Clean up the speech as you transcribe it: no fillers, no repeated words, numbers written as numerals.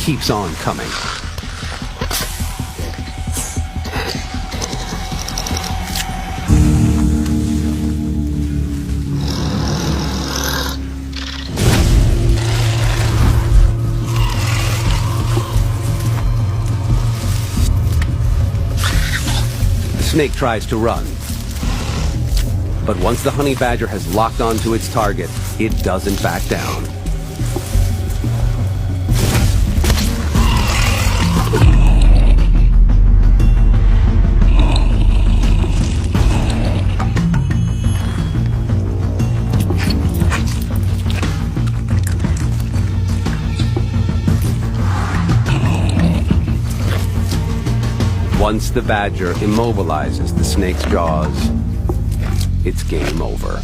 keeps on coming. The snake tries to run. But once the honey badger has locked onto its target, it doesn't back down. Once the badger immobilizes the snake's jaws, it's game over.